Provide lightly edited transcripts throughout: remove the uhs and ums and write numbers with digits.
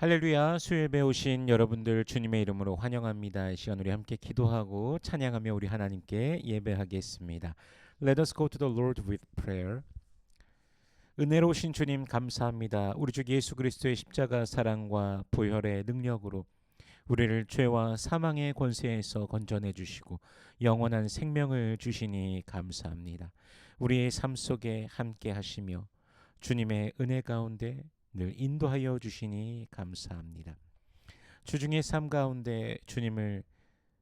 할렐루야. 수요일에 오신 여러분들 주님의 이름으로 환영합니다. 이 시간 우리 함께 기도하고 찬양하며 우리 하나님께 예배하겠습니다. Let us go to the Lord with prayer. 은혜로우신 주님 감사합니다. 우리 주 예수 그리스도의 십자가 사랑과 보혈의 능력으로 우리를 죄와 사망의 권세에서 건져내 주시고 영원한 생명을 주시니 감사합니다. 우리의 삶 속에 함께 하시며 주님의 은혜 가운데 늘 인도하여 주시니 감사합니다. 주중의 삶 가운데 주님을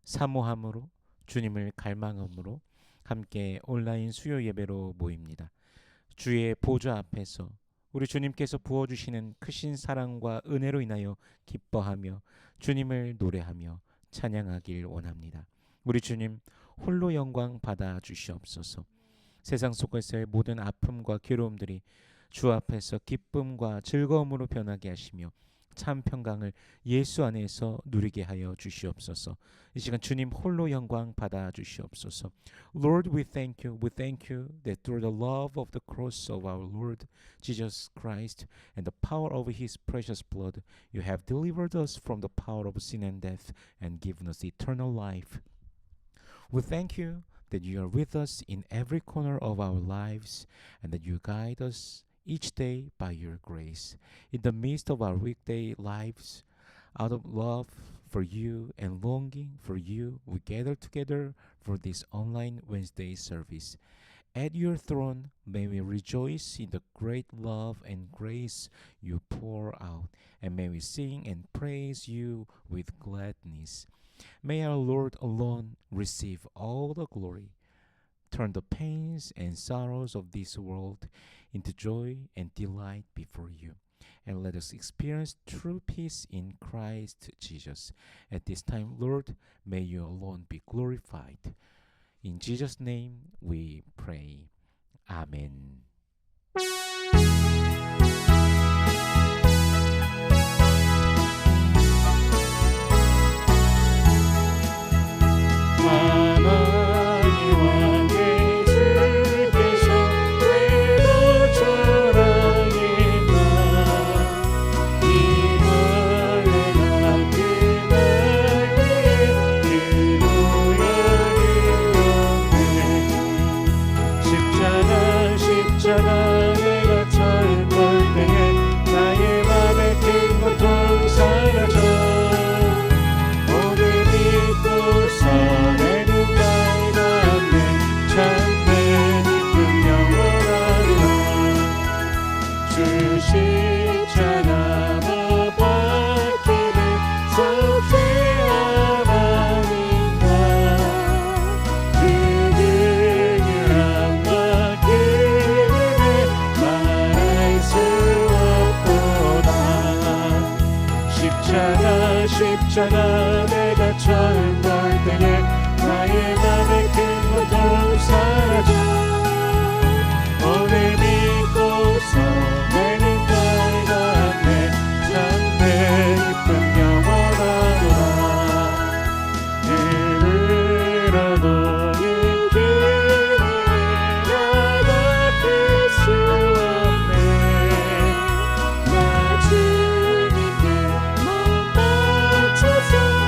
사모함으로 주님을 갈망함으로 함께 온라인 수요 예배로 모입니다. 주의 보좌 앞에서 우리 주님께서 부어주시는 크신 사랑과 은혜로 인하여 기뻐하며 주님을 노래하며 찬양하길 원합니다. 우리 주님 홀로 영광 받아 주시옵소서. 세상 속에서의 모든 아픔과 괴로움들이 주 앞에서 기쁨과 즐거움으로 변하게 하시며 참 평강을 예수 안에서 누리게 하여 주시옵소서. 이 시간 주님 홀로 영광 받아 주시옵소서. Lord, we thank you. We thank you that through the love of the cross of our Lord Jesus Christ and the power of His precious blood, you have delivered us from the power of sin and death and given us eternal life. We thank you that you are with us in every corner of our lives and that you guide us each day by your grace. In the midst of our weekday lives, out of love for you and longing for you, we gather together for this online Wednesday service. At your throne, may we rejoice in the great love and grace you pour out, and may we sing and praise you with gladness. May our Lord alone receive all the glory. Turn the pains and sorrows of this world into joy and delight before you. And let us experience true peace in Christ Jesus. At this time, Lord, may you alone be glorified. In Jesus' name we pray. Amen. 십자가 내가 처음 볼 때에 나의 맘의 큰 고통 사라져 오늘 믿고서 내 눈가에 닿네 참내 기쁨 영원하도다 이르러도 이 길을 나갈 수 없네 나 주님께 멈춰서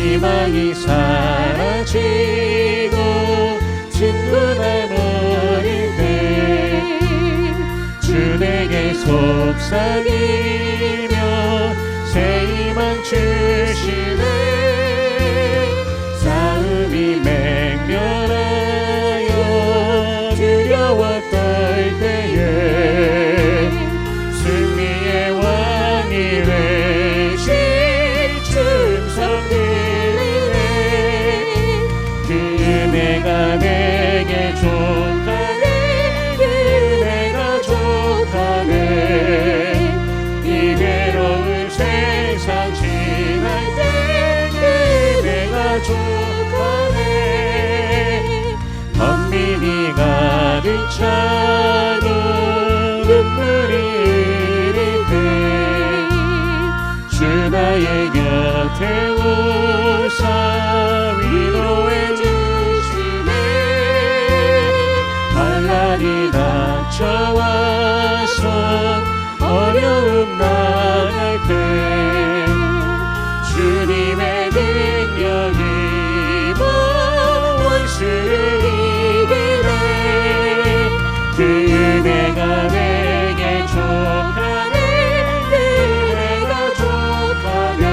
희망이 사라지고 진군에 버릴 때 주 내게 속삭이며 새 희망 주시네. 싸움이 맹렬하여 두려워 떨 때에 승리의 왕이 되신 충성 들리네. 그 은혜가 내게 족하네. 그 은혜가 족하네. 이 괴로운 세상 지날 때 그 은혜가 족하네. 번민이 가득 차도 눈물이 흐릴 때 주 나의 곁에 오사 위로해 주시네. 환난이 닥쳐와서 어려움 나갈 때 주님의 능력이 원수를 이기네. 그 은혜가 내게 족하네. 그 은혜가 족하네.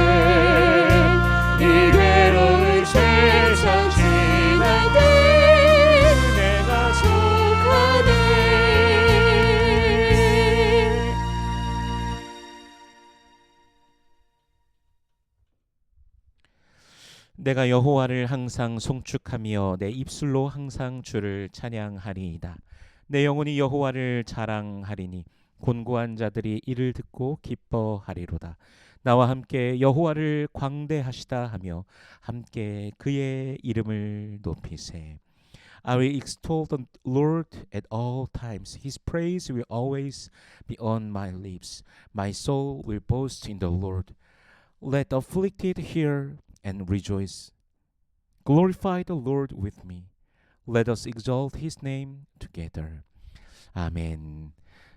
이 외로운 세상 지날 때 은혜가 족하네. 내가 여호와를 항상 송축하며 내 입술로 항상 주를 찬양하리이다. 내 영혼이 여호와를 자랑하리니 곤고한 자들이 이를 듣고 기뻐하리로다. 나와 함께 여호와를 광대하시다 하며 함께 그의 이름을 높이세. I will extol the Lord at all times. His praise will always be on my lips. My soul will boast in the Lord. Let the afflicted hear and rejoice. Glorify the Lord with me. Let us exalt His name together. 아멘.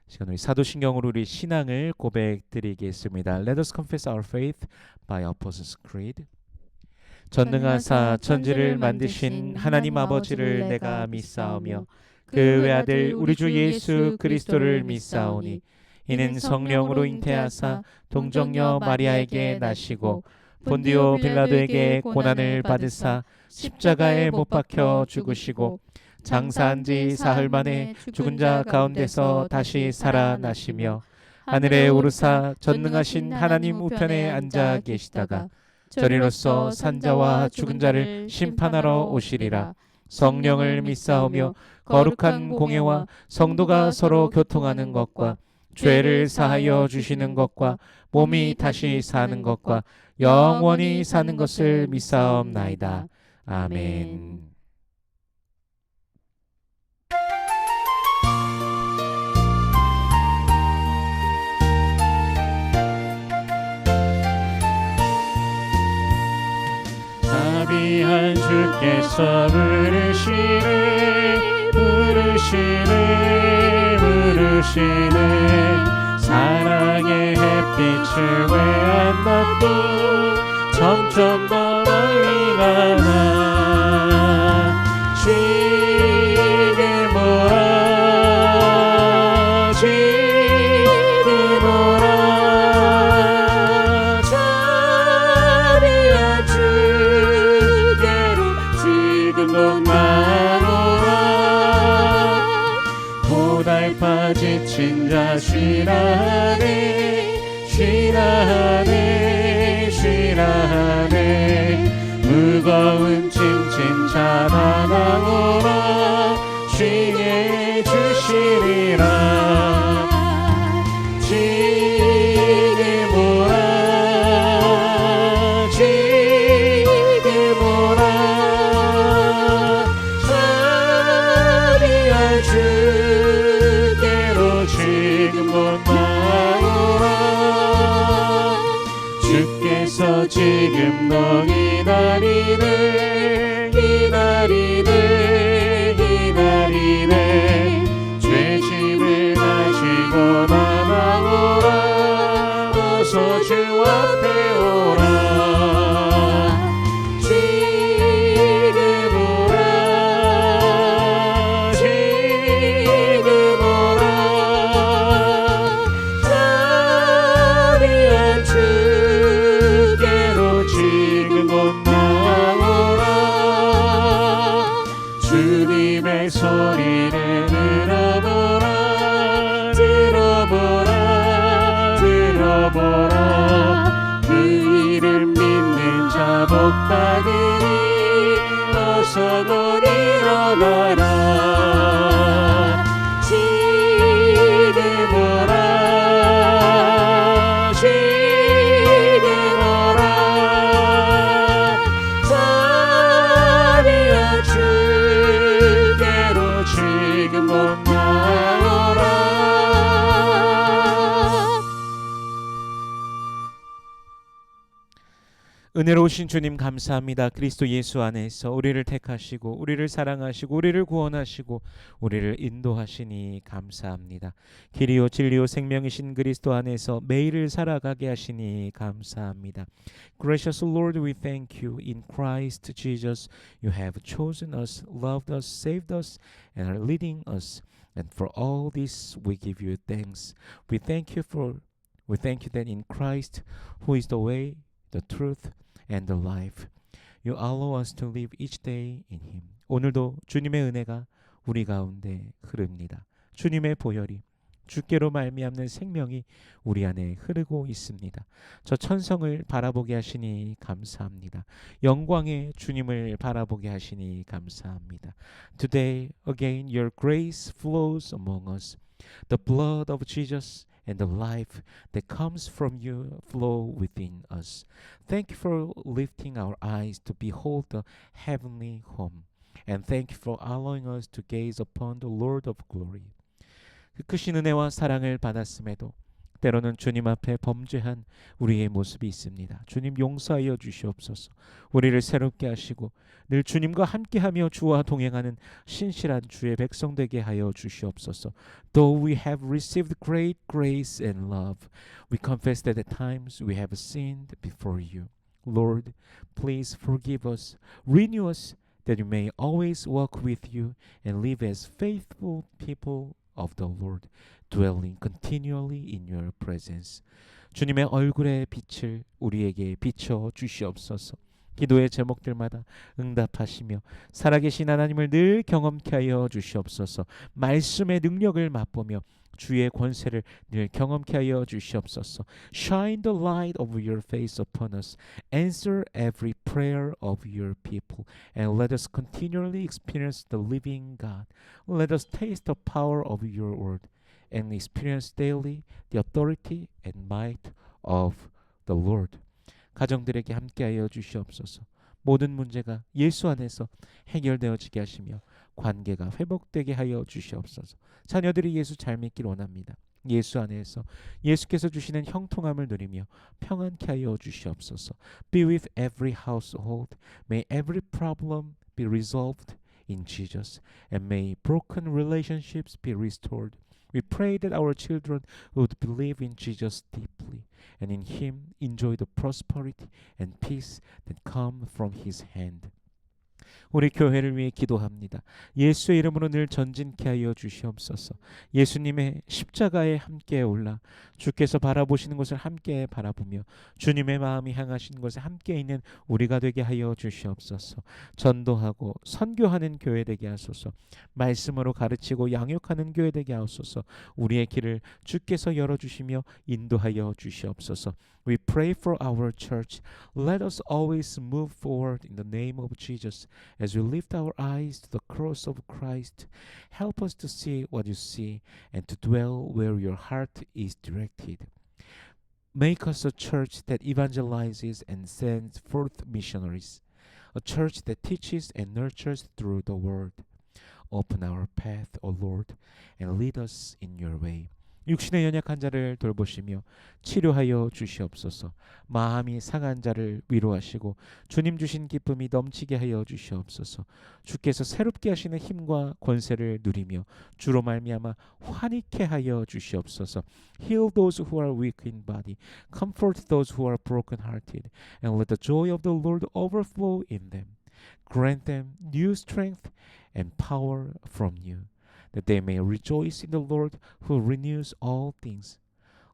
시간 우리 사도신경으로 우리 신앙을 고백드리겠습니다. Let us confess our faith by Apostles' Creed. 전능하사 천지를 만드신 하나님 아버지를 내가 믿사오며 그 외아들 우리 주 예수 그리스도를 믿사오니 이는 성령으로 잉태하사 동정녀 마리아에게 나시고 본디오 빌라도에게 고난을 받으사 십자가에 못 박혀 죽으시고 장사한 지 사흘 만에 죽은 자 가운데서 다시 살아나시며 하늘에 오르사 전능하신 하나님 우편에 앉아 계시다가 저리로서 산자와 죽은 자를 심판하러 오시리라. 성령을 믿사오며 거룩한 공예와 성도가 서로 교통하는 것과 죄를 사하여 주시는 것과 몸이 다시 사는 것과 영원히 사는 것을 믿사옵나이다. 아멘. 자비한 주께서 부르시네 부르시네 부르시네. 사랑의 햇빛을 왜안 놔도 점점 더 멀리 가나. 지금 오라 지금 오라. 자비한 주께로 지금도 나오라. 고달파 지친 자 쉬라하네 쉬라하네 쉬라하네. 무거운 짐진 자라나오라. 쉬게 주시리라. 지금 오라 지금 오라. 자비한 주께로 지금 곧 나오라. 주께서 지금 너 기다리네 기다리네 기다리네. 죄짐을 가지고 나아오라. 어서 주 앞에 오라. 주님의 소리를 들어보라 들어보라 들어보라 그 이름 믿는 자 복받으리 어서 곧 일어나라 지금 오라 지금 오라 자비와 주께로 지금 곧 나오라. 은혜로우신 주님 감사합니다. 그리스도 예수 안에서 우리를 택하시고 우리를 사랑하시고 우리를 구원하시고 우리를 인도하시니 감사합니다. 길이요 진리요 생명이신 그리스도 안에서 매일을 살아가게 하시니 감사합니다. Gracious Lord, we thank you. In Christ Jesus, you have chosen us, loved us, saved us, and are leading us. And for all this, we give you thanks. We thank you that in Christ, who is the way, the truth, and the life, you allow us to live each day in Him. 오늘도 주님의 은혜가 우리 가운데 흐릅니다. 주님의 보혈이 주께로 말미암는 생명이 우리 안에 흐르고 있습니다. 저 천성을 바라보게 하시니 감사합니다. 영광의 주님을 바라보게 하시니 감사합니다. Today again your grace flows among us. The blood of Jesus and the life that comes from you flow within us. Thank you for lifting our eyes to behold the heavenly home. And thank you for allowing us to gaze upon the Lord of glory. 그 크신 은혜와 사랑을 받았음에도 때로는 주님 앞에 범죄한 우리의 모습이 있습니다. 주님 용서하여 주시옵소서. 우리를 새롭게 하시고 늘 주님과 함께하며 주와 동행하는 신실한 주의 백성 되게 하여 주시옵소서. Though we have received great grace and love, we confess that at times we have sinned before you. Lord, please forgive us, renew us, that we may always walk with you and live as faithful people of the Lord, dwelling continually in your presence. 주님의 얼굴의 빛을 우리에게 비춰 주시옵소서. 기도의 제목들마다 응답하시며 살아계신 하나님을 늘 경험케 하여 주시옵소서. 말씀의 능력을 맛보며 주의 권세를 늘 경험케 하여 주시옵소서. Shine the light of your face upon us. Answer every prayer of your people. And let us continually experience the living God. Let us taste the power of your word. And experience daily the authority and might of the Lord. 가정들에게 함께하여 주시옵소서. 모든 문제가 예수 안에서 해결되어지게 하시며 관계가 회복되게 하여 주시옵소서. 자녀들이 예수 잘 믿길 원합니다. 예수 안에서 예수께서 주시는 형통함을 누리며 평안케 하여 주시옵소서. Be with every household. May every problem be resolved in Jesus. And may broken relationships be restored. We pray that our children would believe in Jesus deeply and in Him enjoy the prosperity and peace that come from His hand. 우리 교회를 위해 기도합니다. 예수의 이름으로 늘 전진케 하여 주시옵소서. 예수님의 십자가에 함께 올라 주께서 바라보시는 것을 함께 바라보며 주님의 마음이 향하신 것에 함께 있는 우리가 되게 하여 주시옵소서. 전도하고 선교하는 교회 되게 하소서. 말씀으로 가르치고 양육하는 교회 되게 하소서. 우리의 길을 주께서 열어주시며 인도하여 주시옵소서. We pray for our church. Let us always move forward in the name of Jesus. As we lift our eyes to the cross of Christ, help us to see what you see and to dwell where your heart is directed. Make us a church that evangelizes and sends forth missionaries, a church that teaches and nurtures through the word. Open our path, O Lord, and lead us in your way. 육신의 연약한 자를 돌보시며 치료하여 주시옵소서. 마음이 상한 자를 위로하시고 주님 주신 기쁨이 넘치게 하여 주시옵소서. 주께서 새롭게 하시는 힘과 권세를 누리며 주로 말미암아 환희케 하여 주시옵소서. Heal those who are weak in body, comfort those who are broken-hearted, and let the joy of the Lord overflow in them. Grant them new strength and power from you, that they may rejoice in the Lord who renews all things.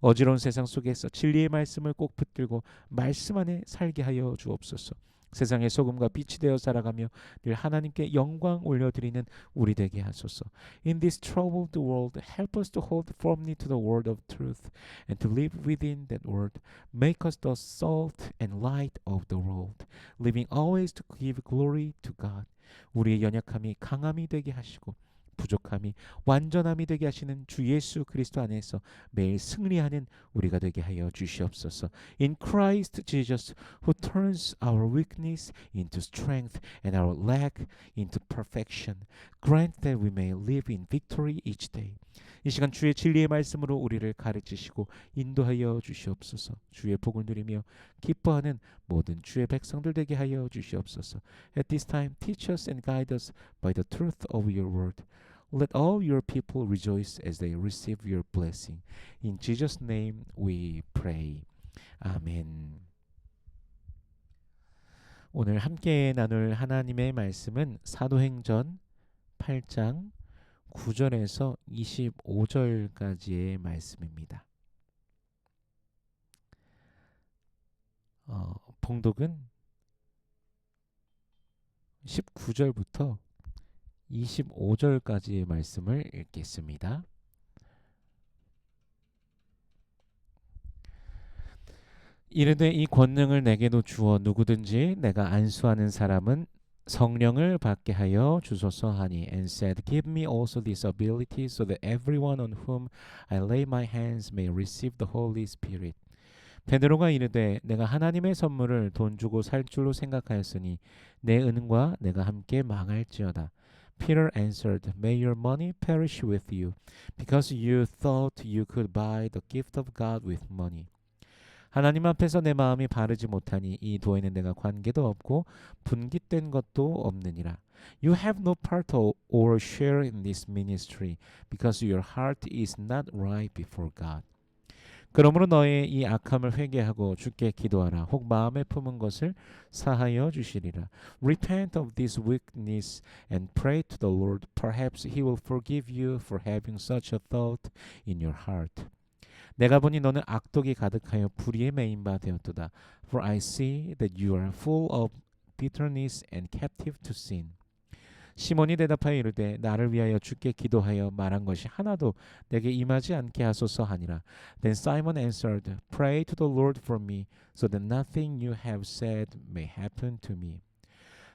어지러운 세상 속에서 진리의 말씀을 꼭 붙들고 말씀 안에 살게 하여 주옵소서. 세상의 소금과 빛이 되어 살아가며 늘 하나님께 영광 올려드리는 우리 되게 하소서. In this troubled world, help us to hold firmly to the word of truth and to live within that word. Make us the salt and light of the world, living always to give glory to God. 우리의 연약함이 강함이 되게 하시고 부족함이 완전함이 되게 하시는 주 예수 그리스도 안에서 매일 승리하는 우리가 되게 하여 주시옵소서. In Christ Jesus, who turns our weakness into strength and our lack into perfection, grant that we may live in victory each day. 이 시간 주의 진리의 말씀으로 우리를 가르치시고 인도하여 주시옵소서. 주의 복을 누리며 기뻐하는 모든 주의 백성들 되게 하여 주시옵소서. At this time, teach us and guide us by the truth of your word. Let all your people rejoice as they receive your blessing. In Jesus' name we pray. 아멘. 오늘 함께 나눌 하나님의 말씀은 사도행전 8장 9절에서 25절까지의 말씀입니다. 봉독은 19절부터 25절까지의 말씀을 읽겠습니다. 이르되 이 권능을 내게도 주어 누구든지 내가 안수하는 사람은 성령을 받게 하여 주소서 하니 and said, Give me also this ability so that everyone on whom I lay my hands may receive the Holy Spirit. 베드로가 이르되 내가 하나님의 선물을 돈 주고 살 줄로 생각하였으니 내 은과 내가 함께 망할지어다. Peter answered, May your money perish with you, because you thought you could buy the gift of God with money. 하나님 앞에서 내 마음이 바르지 못하니 이 도에는 내가 관계도 없고 분깃된 것도 없느니라. You have no part or share in this ministry, because your heart is not right before God. 그러므로 너의 이 악함을 회개하고 주께 기도하라. 혹 마음에 품은 것을 사하여 주시리라. Repent of this weakness and pray to the Lord. Perhaps He will forgive you for having such a thought in your heart. 내가 보니 너는 악독이 가득하여 불의에 매인 바 되었도다. For I see that you are full of bitterness and captive to sin. 시몬이 대답하여 이르되 나를 위하여 주께 기도하여 말한 것이 하나도 내게 임하지 않게 하소서 하니라. Then Simon answered, Pray to the Lord for me, so that nothing you have said may happen to me.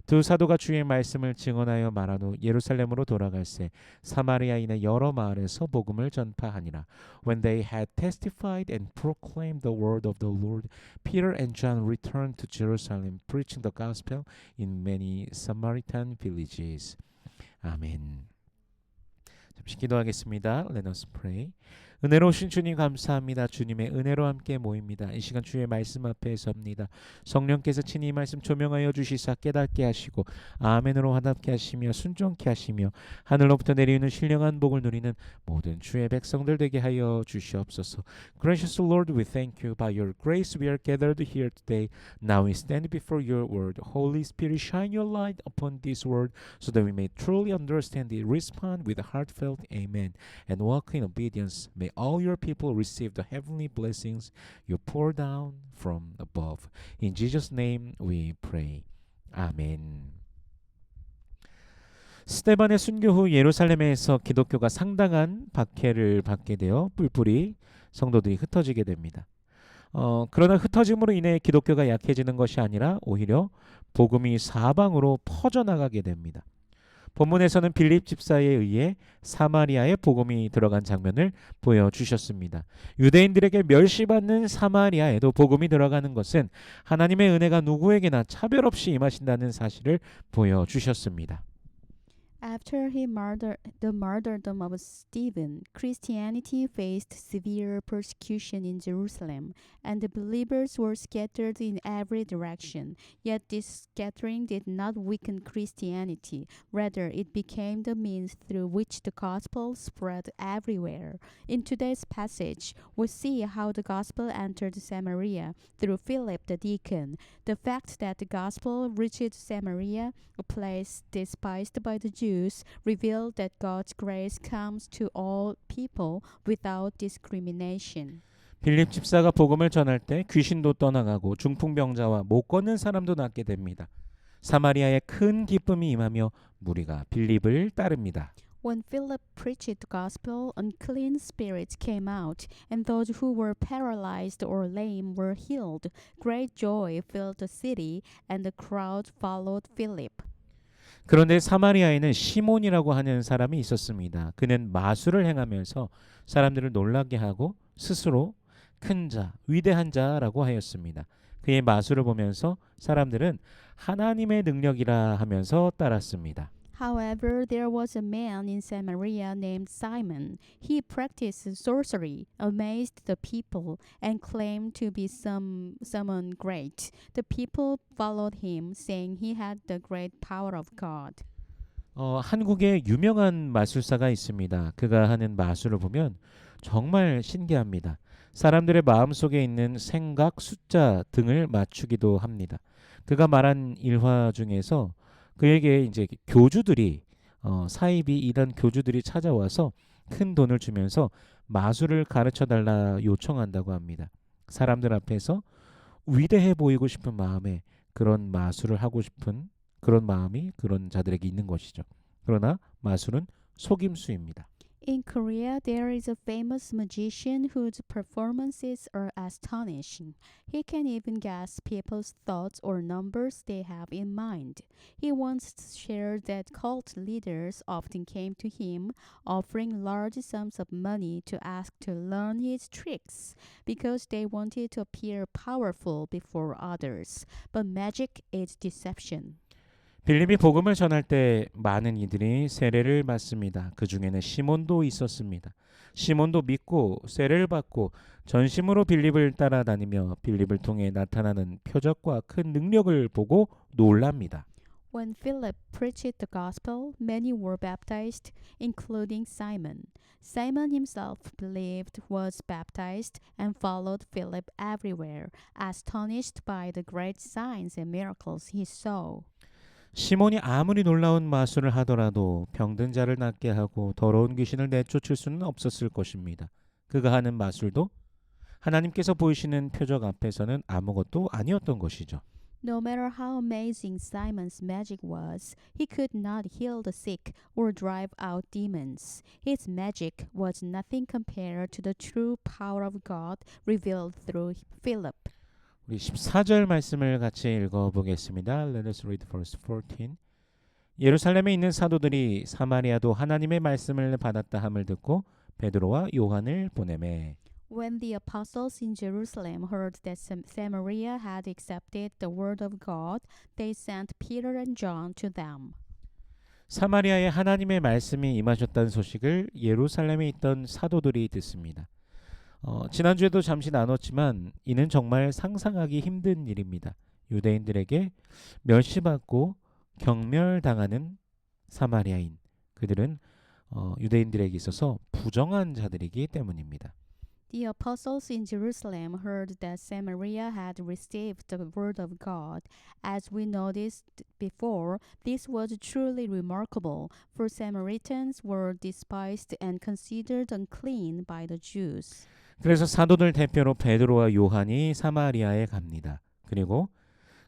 두 사도가 주의 말씀을 증언하여 말한 후 예루살렘으로 돌아갈새 사마리아인의 여러 마을에서 복음을 전파하니라. When they had testified and proclaimed the word of the Lord, Peter and John returned to Jerusalem, preaching the gospel in many Samaritan villages. 아멘. 잠시 기도하겠습니다. Let us pray. 은혜로우신 주님 감사합니다. 주님의 은혜로 함께 모입니다. 이 시간 주의 말씀 앞에 섭니다. 성령께서 친히 말씀 조명하여 주시사 깨닫게 하시고 아멘으로 화답게 하시며 순종케 하시며 하늘로부터 내리는 신령한 복을 누리는 모든 주의 백성들 되게 하여 주시옵소서. Gracious Lord, we thank you. By your grace we are gathered here today. Now we stand before your word. Holy Spirit, shine your light upon this word so that we may truly understand it. Respond with a heartfelt amen and walk in obedience. May all your people receive the heavenly blessings you pour down from above. In Jesus' name we pray. 아멘. 스데반의 순교 후 예루살렘에서 기독교가 상당한 박해를 받게 되어 뿔뿔이 성도들이 흩어지게 됩니다. 그러나 흩어짐으로 인해 기독교가 약해지는 것이 아니라 오히려 복음이 사방으로 퍼져나가게 됩니다. 본문에서는 빌립 집사에 의해 사마리아에 복음이 들어간 장면을 보여주셨습니다. 유대인들에게 멸시받는 사마리아에도 복음이 들어가는 것은 하나님의 은혜가 누구에게나 차별 없이 임하신다는 사실을 보여주셨습니다. After the martyrdom of Stephen, Christianity faced severe persecution in Jerusalem, and the believers were scattered in every direction. Yet this scattering did not weaken Christianity. Rather, it became the means through which the gospel spread everywhere. In today's passage, we see how the gospel entered Samaria through Philip the deacon. The fact that the gospel reached Samaria, a place despised by the Jews, reveal that God's grace comes to all people without discrimination. 빌립 집사가 복음을 전할 때 귀신도 떠나가고 중풍병자와 못 걷는 사람도 낫게 됩니다. 사마리아에 큰 기쁨이 임하며 무리가 빌립을 따릅니다. When Philip preached the gospel, unclean spirits came out, and those who were paralyzed or lame were healed. Great joy filled the city, and the crowd followed Philip. 그런데 사마리아에는 시몬이라고 하는 사람이 있었습니다. 그는 마술을 행하면서 사람들을 놀라게 하고 스스로 큰 자, 위대한 자라고 하였습니다. 그의 마술을 보면서 사람들은 하나님의 능력이라 하면서 따랐습니다. However, there was a man in Samaria named Simon. He practiced sorcery, amazed the people, and claimed to be someone great. The people followed him, saying he had the great power of God. 한국에 유명한 마술사가 있습니다. 그가 하는 마술을 보면 정말 신기합니다. 사람들의 마음속에 있는 생각, 숫자 등을 맞추기도 합니다. 그가 말한 일화 중에서 그에게 이제 교주들이 사이비 이런 교주들이 찾아와서 큰 돈을 주면서 마술을 가르쳐 달라 요청한다고 합니다. 사람들 앞에서 위대해 보이고 싶은 마음에 그런 마술을 하고 싶은 그런 마음이 그런 자들에게 있는 것이죠. 그러나 마술은 속임수입니다. In Korea, there is a famous magician whose performances are astonishing. He can even guess people's thoughts or numbers they have in mind. He once shared that cult leaders often came to him, offering large sums of money to ask to learn his tricks, because they wanted to appear powerful before others. But magic is deception. 빌립이 복음을 전할 때 많은 이들이 세례를 받습니다. 그 중에는 시몬도 있었습니다. 시몬도 믿고 세례를 받고 전심으로 빌립을 따라다니며 빌립을 통해 나타나는 표적과 큰 능력을 보고 놀랍니다. When Philip preached the gospel, many were baptized, including Simon. Simon himself believed, was baptized, and followed Philip everywhere, astonished by the great signs and miracles he saw. 시몬이 아무리 놀라운 마술을 하더라도 병든 자를 낫게 하고 더러운 귀신을 내쫓을 수는 없었을 것입니다. 그가 하는 마술도 하나님께서 보이시는 표적 앞에서는 아무것도 아니었던 것이죠. No matter how amazing Simon's magic was, he could not heal the sick or drive out demons. His magic was nothing compared to the true power of God revealed through Philip. 우리 14절 말씀을 같이 읽어보겠습니다. Let us read verse 14. 예루살렘에 있는 사도들이 사마리아도 하나님의 말씀을 받았다 함을 듣고 베드로와 요한을 보내매. When the apostles in Jerusalem heard that Samaria had accepted the word of God, they sent Peter and John to them. 사마리아에 하나님의 말씀이 임하셨다는 소식을 예루살렘에 있던 사도들이 듣습니다. 지난주에도 잠시 나눴지만 이는 정말 상상하기 힘든 일입니다. 유대인들에게 멸시받고 경멸당하는 사마리아인, 그들은 유대인들에게 있어서 부정한 자들이기 때문입니다. The apostles in Jerusalem heard that Samaria had received the word of God. As we noticed before, this was truly remarkable, for Samaritans were despised and considered unclean by the Jews. 그래서 사도들 대표로 베드로와 요한이 사마리아에 갑니다. 그리고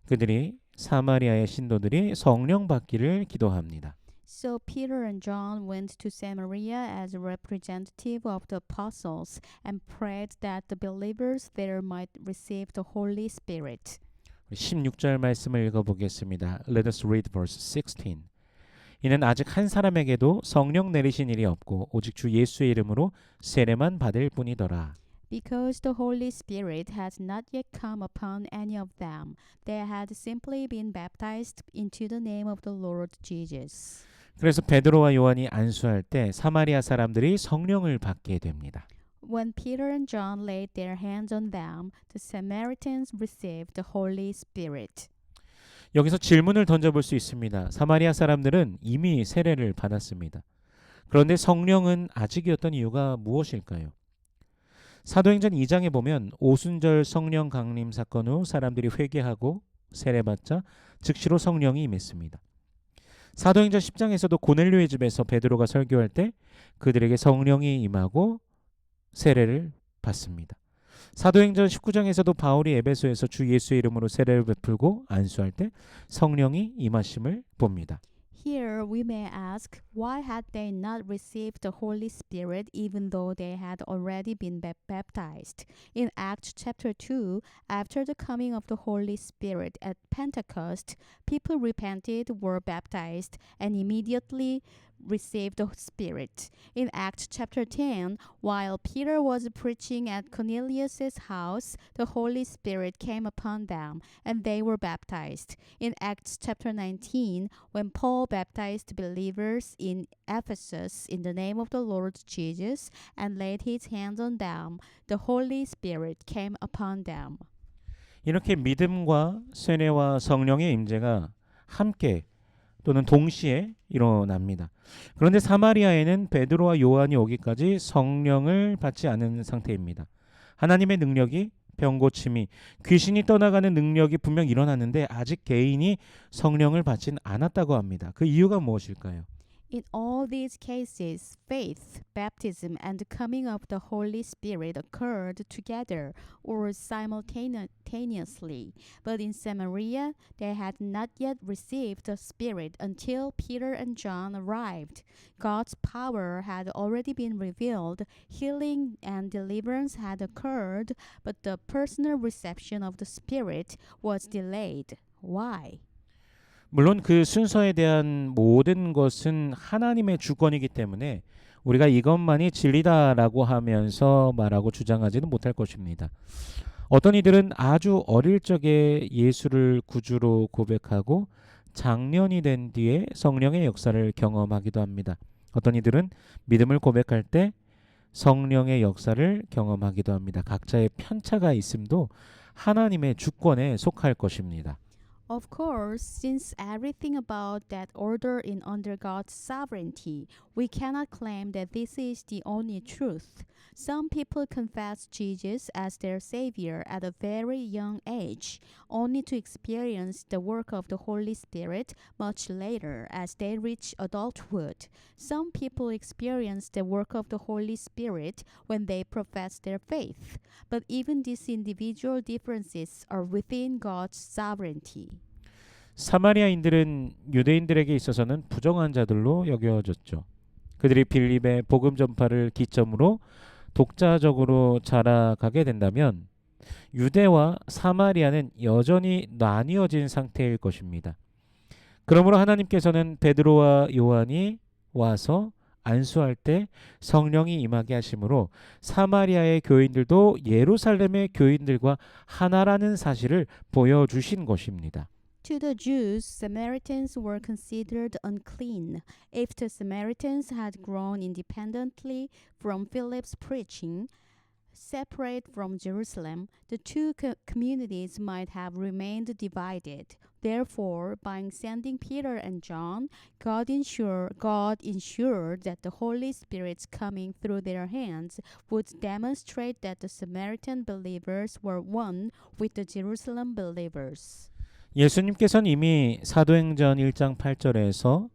그들이 사마리아의 신도들이 성령 받기를 기도합니다. So Peter and John went to Samaria as a representative of the apostles and prayed that the believers there might receive the Holy Spirit. 16절 말씀을 읽어보겠습니다. Let us read verse 16. 이는 아직 한 사람에게도 성령 내리신 일이 없고 오직 주 예수의 이름으로 세례만 받을 뿐이더라. Because the Holy Spirit has not yet come upon any of them, they had simply been baptized into the name of the Lord Jesus. 그래서 베드로와 요한이 안수할 때 사마리아 사람들이 성령을 받게 됩니다. When Peter and John laid their hands on them, the Samaritans received the Holy Spirit. 여기서 질문을 던져볼 수 있습니다. 사마리아 사람들은 이미 세례를 받았습니다. 그런데 성령은 아직이었던 이유가 무엇일까요? 사도행전 2장에 보면 오순절 성령 강림 사건 후 사람들이 회개하고 세례받자 즉시로 성령이 임했습니다. 사도행전 10장에서도 고넬료의 집에서 베드로가 설교할 때 그들에게 성령이 임하고 세례를 받습니다. 사도행전 19장에서도 바울이 에베소에서 주 예수의 이름으로 세례를 베풀고 안수할 때 성령이 임하심을 봅니다. Here we may ask, why had they not received the Holy Spirit even though they had already been baptized? In Acts chapter 2, after the coming of the Holy Spirit at Pentecost, people repented, were baptized, and immediately received the Spirit. In Acts chapter 10, while Peter was preaching at Cornelius' house, the Holy Spirit came upon them, and they were baptized. In Acts chapter 19, when Paul baptized believers in Ephesus in the name of the Lord Jesus and laid his hands on them, the Holy Spirit came upon them. 이렇게 믿음과 세례와 성령의 임재가 함께 또는 동시에 일어납니다. 그런데 사마리아에는 베드로와 요한이 오기까지 성령을 받지 않은 상태입니다. 하나님의 능력이 병고침이 귀신이 떠나가는 능력이 분명 일어났는데 아직 개인이 성령을 받진 않았다고 합니다. 그 이유가 무엇일까요? In all these cases, faith, baptism, and the coming of the Holy Spirit occurred together or simultaneously. But in Samaria, they had not yet received the Spirit until Peter and John arrived. God's power had already been revealed, healing and deliverance had occurred, but the personal reception of the Spirit was delayed. Why? 물론 그 순서에 대한 모든 것은 하나님의 주권이기 때문에 우리가 이것만이 진리다라고 하면서 말하고 주장하지는 못할 것입니다. 어떤 이들은 아주 어릴 적에 예수를 구주로 고백하고 장년이 된 뒤에 성령의 역사를 경험하기도 합니다. 어떤 이들은 믿음을 고백할 때 성령의 역사를 경험하기도 합니다. 각자의 편차가 있음도 하나님의 주권에 속할 것입니다. Of course, since everything about that order is under God's sovereignty, we cannot claim that this is the only truth. Some people confess Jesus as their Savior at a very young age, only to experience the work of the Holy Spirit much later as they reach adulthood. Some people experience the work of the Holy Spirit when they profess their faith. But even these individual differences are within God's sovereignty. 사마리아인들은 유대인들에게 있어서는 부정한 자들로 여겨졌죠. 그들이 빌립의 복음 전파를 기점으로 독자적으로 자라가게 된다면 유대와 사마리아는 여전히 나뉘어진 상태일 것입니다. 그러므로 하나님께서는 베드로와 요한이 와서 안수할 때 성령이 임하게 하심으로 사마리아의 교인들도 예루살렘의 교인들과 하나라는 사실을 보여주신 것입니다. To the Jews, Samaritans were considered unclean. If the Samaritans had grown independently from Philip's preaching, separate from Jerusalem, the two communities might have remained divided. Therefore, by sending Peter and John, God ensured that the Holy Spirit's coming through their hands would demonstrate that the Samaritan believers were one with the Jerusalem believers. 예수님께서는 이미 사도행전 1장 8절에서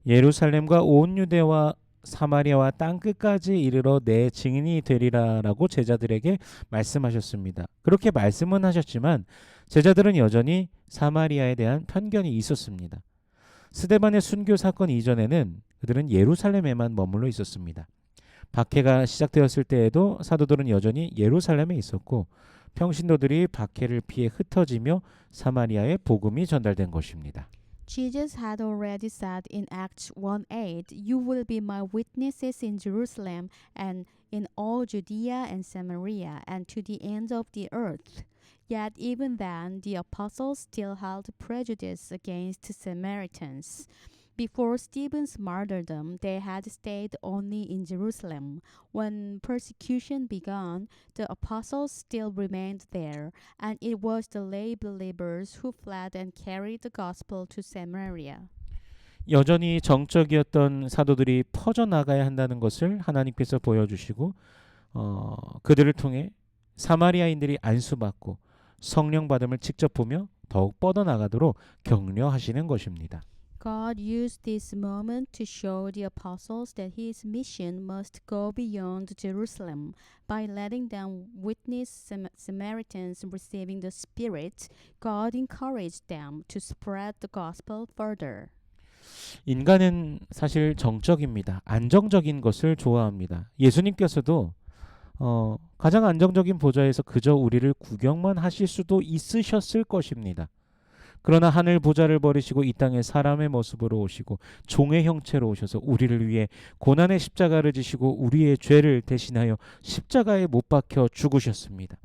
예루살렘과 온 유대와 사마리아와 땅 끝까지 이르러 내 증인이 되리라라고 제자들에게 말씀하셨습니다. 그렇게 말씀은 하셨지만 제자들은 여전히 사마리아에 대한 편견이 있었습니다. 스데반의 순교 사건 이전에는 그들은 예루살렘에만 머물러 있었습니다. 박해가 시작되었을 때에도 사도들은 여전히 예루살렘에 있었고 평신도들이 박해를 피해 흩어지며 사마리아에 복음이 전달된 것입니다. Jesus had already said in Acts 1:8, "You will be my witnesses in Jerusalem and in all Judea and Samaria and to the ends of the earth." Yet even then, the apostles still held prejudice against Samaritans. Before Stephen's martyrdom, they had stayed only in Jerusalem. When persecution began, the apostles still remained there, and it was the lay believers who fled and carried the gospel to Samaria. 여전히 정적이었던 사도들이 퍼져나가야 한다는 것을 하나님께서 보여주시고 그들을 통해 사마리아인들이 안수받고 성령 받음을 직접 보며 더욱 뻗어나가도록 격려하시는 것입니다. God used this moment to show the apostles that his mission must go beyond Jerusalem by letting them witness Samaritans receiving the Spirit. God encouraged them to spread the gospel further. 인간은 사실 정적입니다. 안정적인 것을 좋아합니다. 예수님께서도 가장 안정적인 보좌에서 그저 우리를 구경만 하실 수도 있으셨을 것입니다. 그러나 하늘 보좌를 버리시고 이 땅에 사람의 모습으로 오시고 종의 형체로 오셔서 우리를 위해 고난의 십자가를 지시고 우리의 죄를 대신하여 십자가에 못 박혀 죽으셨습니다.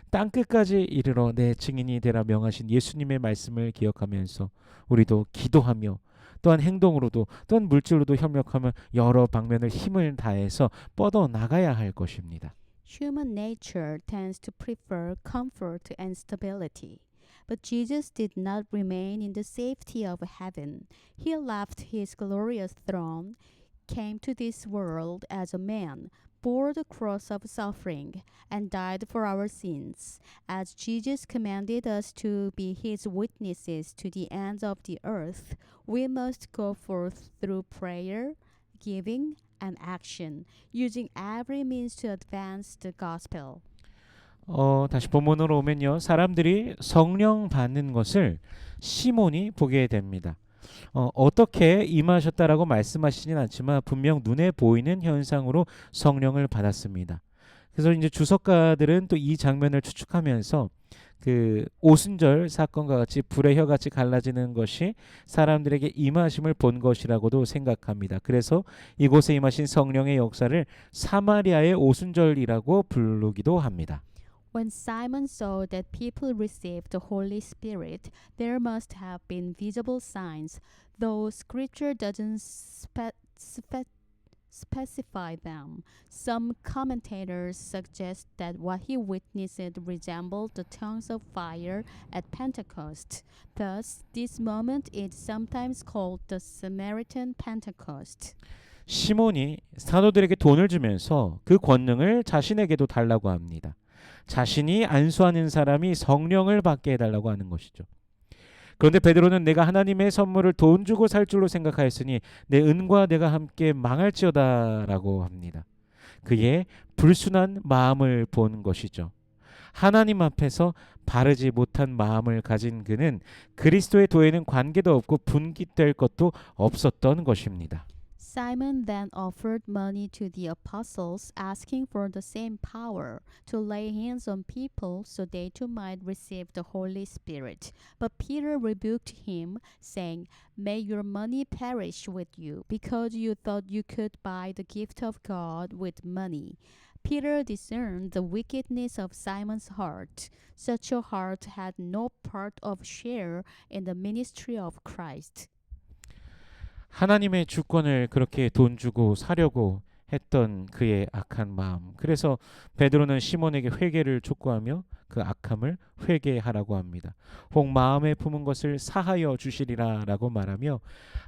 땅끝까지 이르러 내 증인이 되라 명하신 예수님의 말씀을 기억하면서 우리도 기도하며 또한 행동으로도 또한 물질로도 협력하며 여러 방면을 힘을 다해서 뻗어 나가야 할 것입니다. Human nature tends to prefer comfort and stability. But Jesus did not remain in the safety of heaven. He left his glorious throne, came to this world as a man, bore the cross of suffering, and died for our sins. As Jesus commanded us to be his witnesses to the ends of the earth, we must go forth through prayer, giving, and action, using every means to advance the gospel. 다시 본문으로 오면요. 사람들이 성령 받는 것을 시몬이 보게 됩니다. 어떻게 임하셨다라고 말씀하시진 않지만 분명 눈에 보이는 현상으로 성령을 받았습니다. 그래서 이제 주석가들은 또 이 장면을 추측하면서 그 오순절 사건과 같이 불의 혀같이 갈라지는 것이 사람들에게 임하심을 본 것이라고도 생각합니다. 그래서 이곳에 임하신 성령의 역사를 사마리아의 오순절이라고 부르기도 합니다. When Simon saw that people received the Holy Spirit, there must have been visible signs, though Scripture doesn't specify them. Some commentators suggest that what he witnessed resembled the tongues of fire at Pentecost. Thus, this moment is sometimes called the Samaritan Pentecost. 시몬이 사도들에게 돈을 주면서 그 권능을 자신에게도 달라고 합니다. 자신이 안수하는 사람이 성령을 받게 해달라고 하는 것이죠. 그런데 베드로는 내가 하나님의 선물을 돈 주고 살 줄로 생각하였으니 내 은과 내가 함께 망할지어다라고 합니다. 그의 불순한 마음을 본 것이죠. 하나님 앞에서 바르지 못한 마음을 가진 그는 그리스도의 도에는 관계도 없고 분깃될 것도 없었던 것입니다. Simon then offered money to the apostles, asking for the same power to lay hands on people so they too might receive the Holy Spirit. But Peter rebuked him, saying, "May your money perish with you, because you thought you could buy the gift of God with money." Peter discerned the wickedness of Simon's heart. Such a heart had no part of share in the ministry of Christ. 하나님의 주권을 그렇게 돈 주고 사려고 했던 그의 악한 마음. 그래서 베드로는 시몬에게 회개를 촉구하며 그 악함을 회개하라고 합니다. 혹 마음에 품은 것을 사하여 주시리라라고 말하며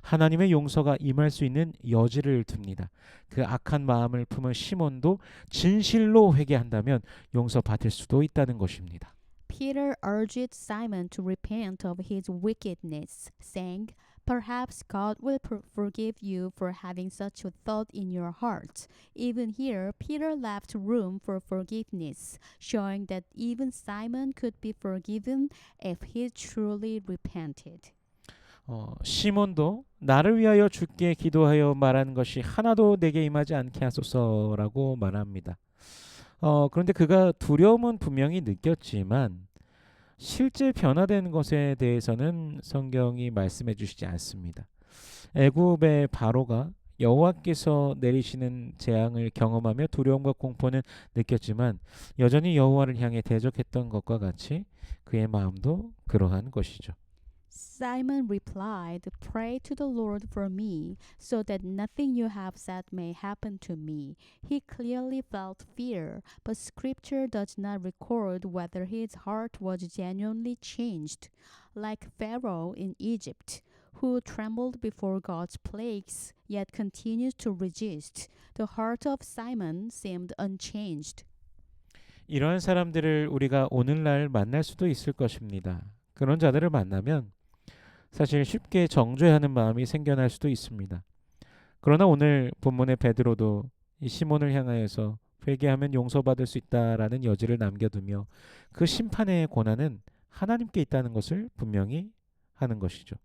하나님의 용서가 임할 수 있는 여지를 둡니다. 그 악한 마음을 품은 시몬도 진실로 회개한다면 용서받을 수도 있다는 것입니다. Peter urged Simon to repent of his wickedness, saying, "Perhaps God will forgive you for having such a thought in your heart." Even here, Peter left room for forgiveness, showing that even Simon could be forgiven if he truly repented. 시몬도 나를 위하여 주께 기도하여 말한 것이 하나도 내게 임하지 않게 하소서라고 말합니다. 그런데 그가 두려움은 분명히 느꼈지만 실제 변화된 것에 대해서는 성경이 말씀해 주시지 않습니다. 애굽의 바로가 여호와께서 내리시는 재앙을 경험하며 두려움과 공포는 느꼈지만 여전히 여호와를 향해 대적했던 것과 같이 그의 마음도 그러한 것이죠. Simon replied, "Pray to the Lord for me, so that nothing you have said may happen to me." He clearly felt fear, but Scripture does not record whether his heart was genuinely changed. Like Pharaoh in Egypt, who trembled before God's plagues, yet continued to resist, the heart of Simon seemed unchanged. 이러한 사람들을 우리가 오늘날 만날 수도 있을 것입니다. 그런 자들을 만나면 사실 쉽게 정죄하는 마음이 생겨날 수도 있습니다. 그러나 오늘 본문의 베드로도 이 시몬을 향하여서 회개하면 용서받을 수 있다라는 여지를 남겨두며 그 심판의 권한은 하나님께 있다는 것을 분명히 하는 것이죠.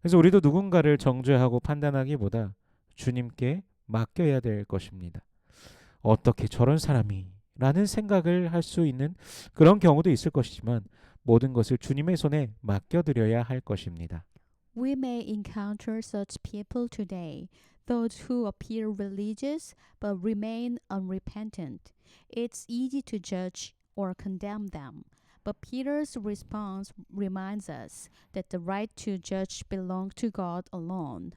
그래서 우리도 누군가를 정죄하고 판단하기보다 주님께 맡겨야 될 것입니다. 어떻게 저런 사람이 라는 생각을 할 수 있는 그런 경우도 있을 것이지만 모든 것을 주님의 손에 맡겨드려야 할 것입니다. We may encounter such people today, those who appear religious but remain unrepentant. It's easy to judge or condemn them, but Peter's response reminds us that the right to judge belongs to God alone.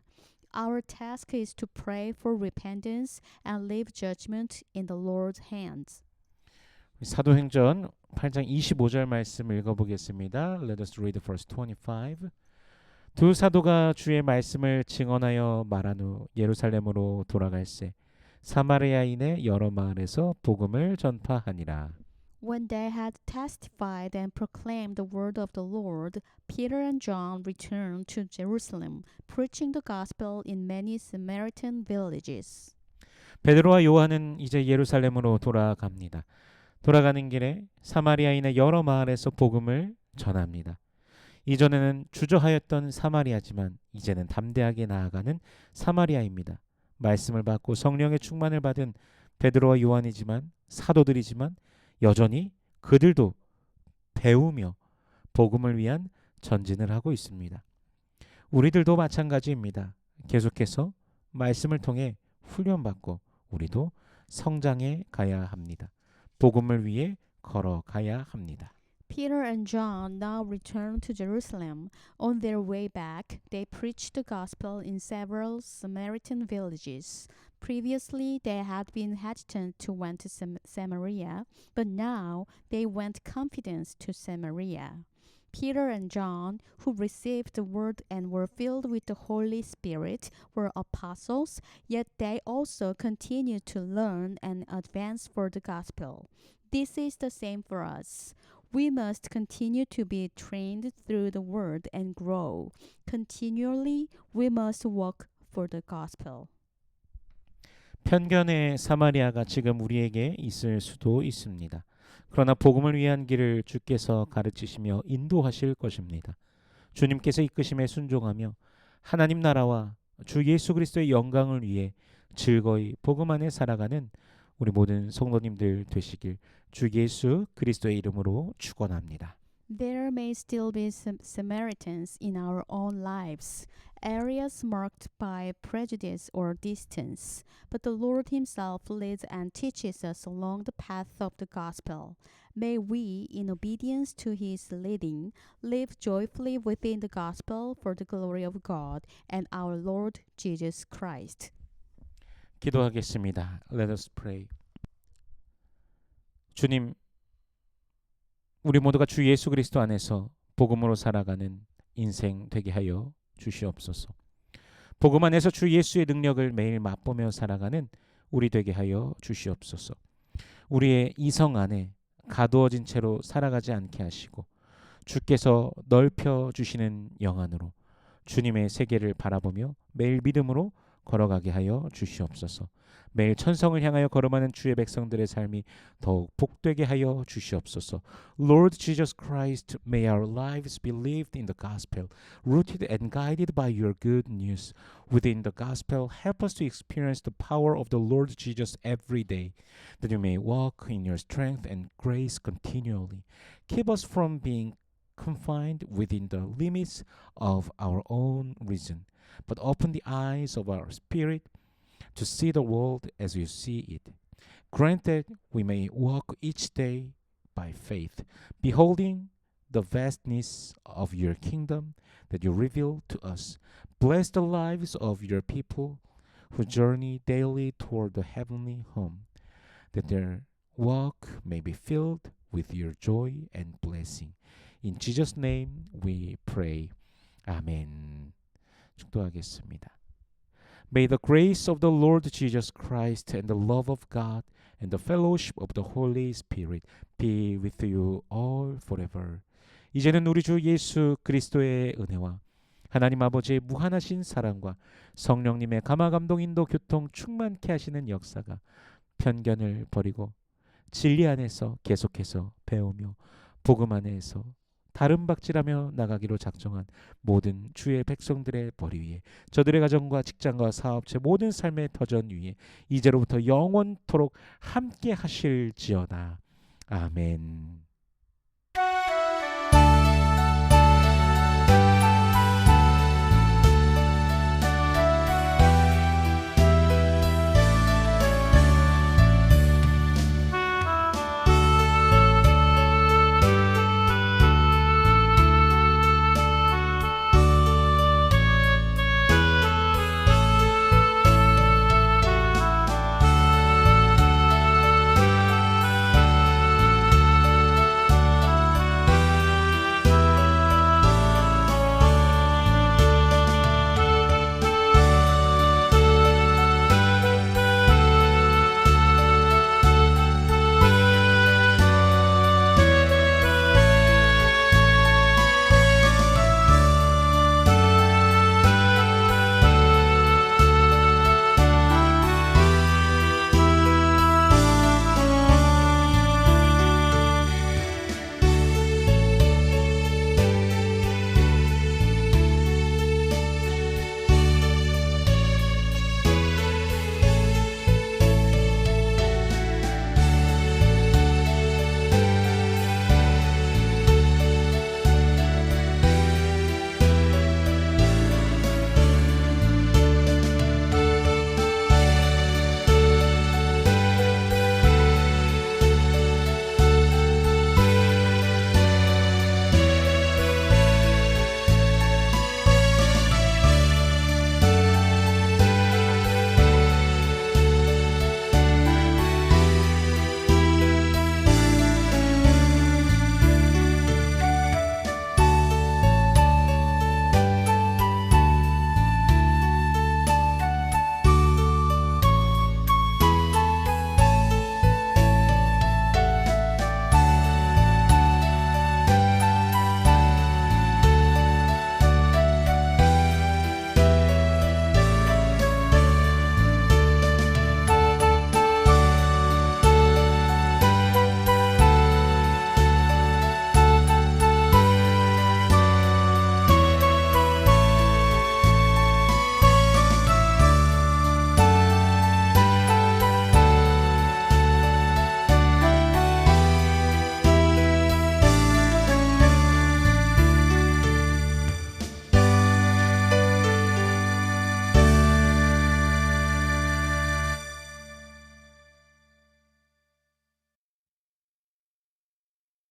Our task is to pray for repentance and leave judgment in the Lord's hands. 사도행전 8장 25절 말씀 읽어보겠습니다. Let us read verse 25. 두 사도가 주의 말씀을 증언하여 말한 후 예루살렘으로 돌아갈새 사마리아인의 여러 마을에서 복음을 전파하니라. When they had testified and proclaimed the word of the Lord, Peter and John returned to Jerusalem, preaching the gospel in many Samaritan villages. 베드로와 요한은 이제 예루살렘으로 돌아갑니다. 돌아가는 길에 사마리아인의 여러 마을에서 복음을 전합니다. 이전에는 주저하였던 사마리아지만 이제는 담대하게 나아가는 사마리아입니다. 말씀을 받고 성령의 충만을 받은 베드로와 요한이지만 사도들이지만 여전히 그들도 배우며 복음을 위한 전진을 하고 있습니다. 우리들도 마찬가지입니다. 계속해서 말씀을 통해 훈련받고 우리도 성장해 가야 합니다. 복음을 위해 걸어가야 합니다. Peter and John now returned to Jerusalem. On their way back, they preached the gospel in several Samaritan villages. Previously, they had been hesitant to went to Samaria, but now they went confident to Samaria. Peter and John, who received the word and were filled with the Holy Spirit, were apostles, yet they also continued to learn and advance for the gospel. This is the same for us. We must continue to be trained through the word and grow. Continually, we must work for the gospel. 편견의 사마리아가 지금 우리에게 있을 수도 있습니다. 그러나 복음을 위한 길을 주께서 가르치시며 인도하실 것입니다. 주님께서 이끄심에 순종하며 하나님 나라와 주 예수 그리스도의 영광을 위해 즐거이 복음 안에 살아가는 우리 모든 성도님들 되시길 주 예수 그리스도의 이름으로 축원합니다. There may still be some Samaritans in our own lives, areas marked by prejudice or distance, but the Lord Himself leads and teaches us along the path of the gospel. May we, in obedience to His leading, live joyfully within the gospel for the glory of God and our Lord Jesus Christ. 기도하겠습니다. Let us pray. 주님, 우리 모두가 주 예수 그리스도 안에서 복음으로 살아가는 인생 되게 하여 주시옵소서. 복음 안에서 주 예수의 능력을 매일 맛보며 살아가는 우리 되게 하여 주시옵소서. 우리의 이성 안에 가두어진 채로 살아가지 않게 하시고 주께서 넓혀 주시는 영안으로 주님의 세계를 바라보며 매일 믿음으로 걸어가게 하여 주시옵소서. 매일 천성을 향하여 걸어가는 주의 백성들의 삶이 더욱 복되게 하여 주시옵소서. Lord Jesus Christ, may our lives be lived in the gospel, rooted and guided by your good news. Within the gospel, help us to experience the power of the Lord Jesus every day, that we may walk in your strength and grace continually. Keep us from being confined within the limits of our own reason, but open the eyes of our spirit to see the world as you see it. Grant that we may walk each day by faith, beholding the vastness of your kingdom that you reveal to us. Bless the lives of your people who journey daily toward the heavenly home, that their walk may be filled with your joy and blessing. In Jesus' name we pray. 아멘. 축도하겠습니다. May the grace of the Lord Jesus Christ and the love of God and the fellowship of the Holy Spirit be with you all forever. 이제는 우리 주 예수 그리스도의 은혜와 하나님 아버지의 무한하신 사랑과 성령님의 감화 감동 인도 교통 충만케 하시는 역사가 편견을 버리고 진리 안에서 계속해서 배우며 복음 안에서 다름박질하며 나가기로 작정한 모든 주의 백성들의 머리 위에, 저들의 가정과 직장과 사업체 모든 삶의 터전 위에 이제로부터 영원토록 함께 하실지어다. 아멘.